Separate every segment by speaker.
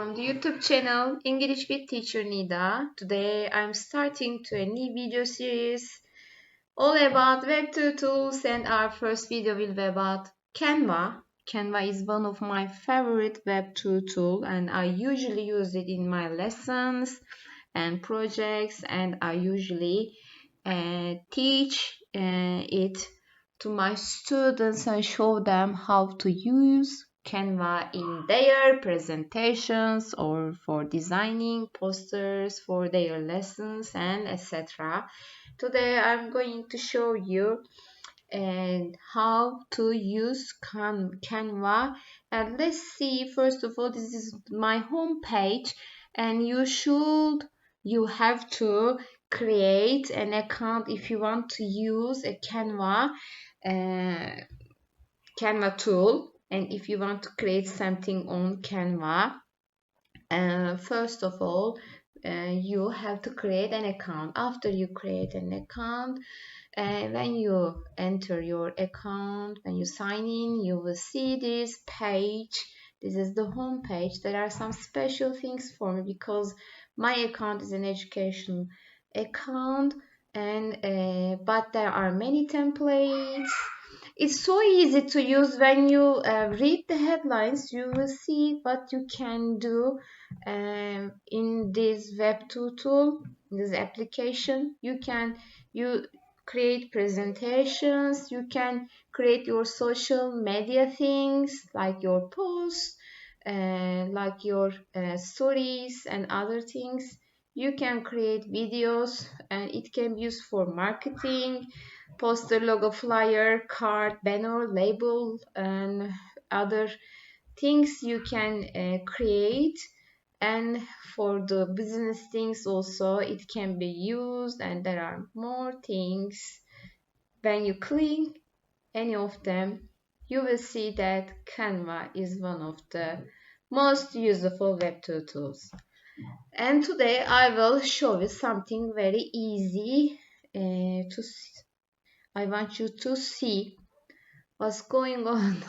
Speaker 1: from the YouTube channel English with Teacher Nida. Today I'm starting to a new video series all about Web2 tools, and our first video will be about Canva. Canva is one of my favorite Web2 tool, and I usually use it in my lessons and projects, and I usually teach it to my students and show them how to use Canva in their presentations or for designing posters for their lessons and etc. Today I'm going to show you how to use Canva, and let's see. First of all, this is my home page, and you have to create an account if you want to use a Canva tool, and if you want to create something on Canva. First of all, you have to create an account. After you create an account, when you enter your account, when you sign in, you will see this page. This is the home page. There are some special things for me because my account is an education account, and but there are many templates. It's so easy to use. When you read the headlines, you will see what you can do in this Web2 tool, this application. You create presentations, you can create your social media things like your posts, like your stories and other things. You can create videos, and it can be used for marketing, poster, logo, flyer, card, banner, label, and other things you can create. And for the business things also it can be used, and there are more things. When you click any of them, you will see that Canva is one of the most useful Web2 tools. And today I will show you something very easy I want you to see what's going on,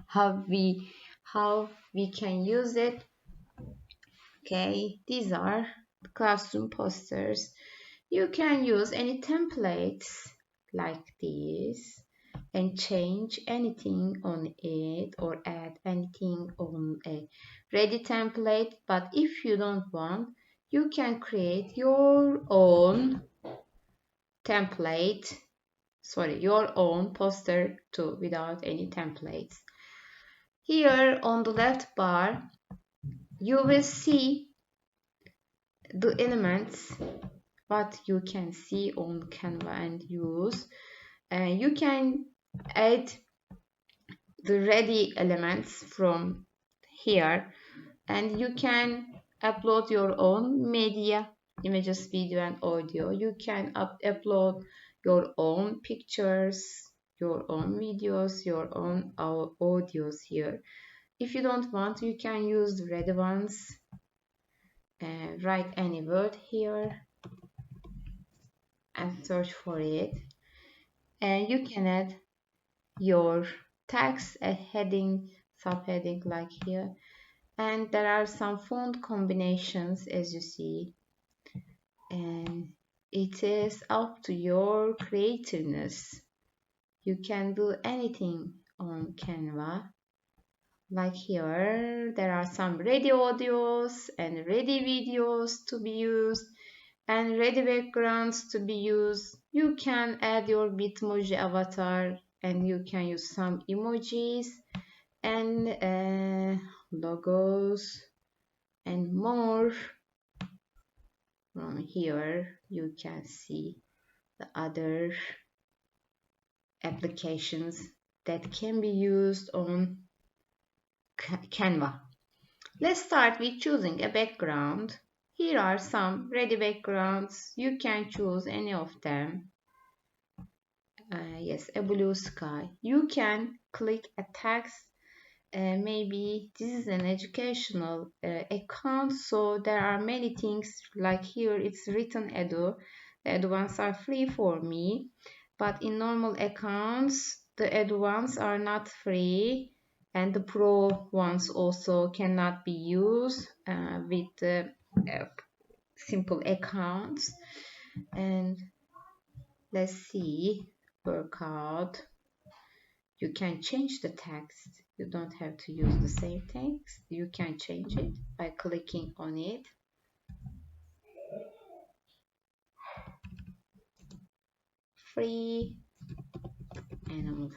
Speaker 1: how we can use it. Okay, these are classroom posters. You can use any templates like this and change anything on it or add anything on a ready template. But if you don't want, you can create your own template, your own poster too, without any templates. Here on the left bar, you will see the elements what you can see on Canva and use. You can add the ready elements from here, and you can upload your own media, images, video, and audio. You can upload your own pictures, your own videos, your own audios here. If you don't want, you can use the ready ones. Write any word here and search for it, and you can add your text, a heading, subheading like here, and there are some font combinations as you see, and it is up to your creativeness. You can do anything on Canva. Like here, there are some ready audios and ready videos to be used, and ready backgrounds to be used. You can add your Bitmoji avatar, and you can use some emojis and logos and more. From here you can see the other applications that can be used on Canva. Let's start with choosing a background. Here are some ready backgrounds. You can choose any of them. Yes, a blue sky. You can click a text. Maybe this is an educational account, so there are many things. Like here it's written edu. The edu ones are free for me, but in normal accounts the edu ones are not free. and the pro ones also cannot be used with simple accounts. And let's see, workout. You can change the text. You don't have to use the same text. You can change it by clicking on it. Free animals.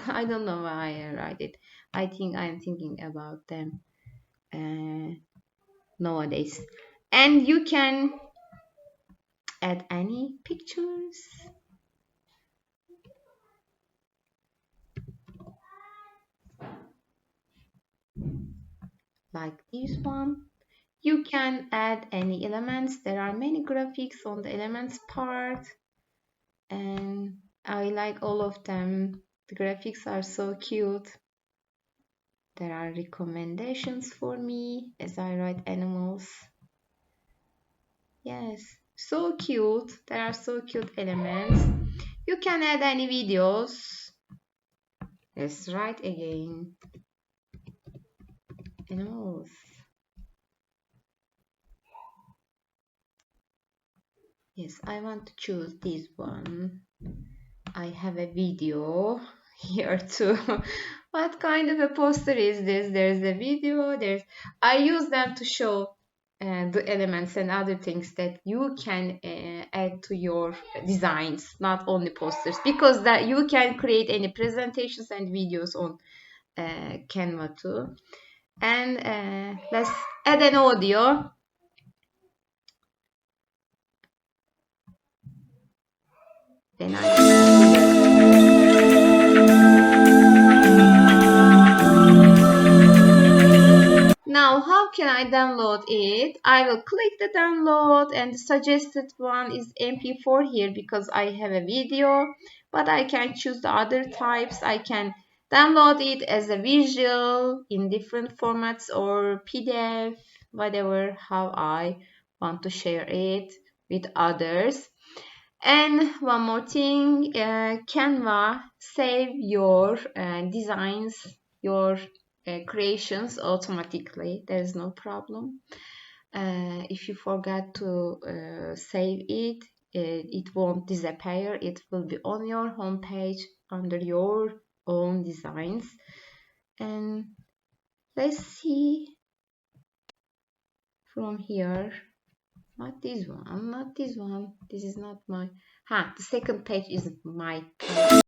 Speaker 1: I don't know why I write it. I think I'm thinking about them nowadays. And you can add any pictures like this one. You can add any elements. There are many graphics on the elements part, and I like all of them. The graphics are so cute. There are recommendations for me as I write animals. Yes, so cute. There are so cute elements. You can add any videos. Let's write again. Animals. Yes, I want to choose this one. I have a video here too. What kind of a poster is this? There's a video. I use them to show the elements and other things that you can add to your designs, not only posters, because that you can create any presentations and videos on Canva too. And let's add an audio. Then Now, how can I download it? I will click the download, and the suggested one is MP4 here because I have a video, but I can choose the other types. I can download it as a visual in different formats or PDF, whatever, how I want to share it with others. And one more thing, Canva save your designs, your creations automatically. There is no problem. If you forget to save it, it won't disappear. It will be on your home page under your own designs. And let's see from here. Not this one, not this one. This is not my... the second page is my page.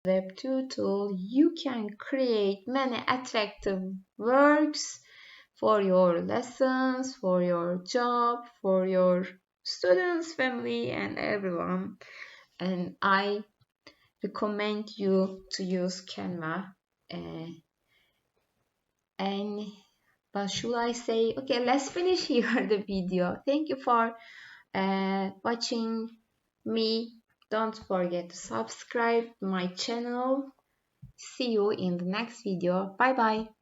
Speaker 1: Web2 tool, you can create many attractive works for your lessons, for your job, for your students, family, and everyone. And I recommend you to use Canva. And what should I say? Okay, let's finish here the video. Thank you for watching me. Don't forget to subscribe my channel. See you in the next video. Bye bye.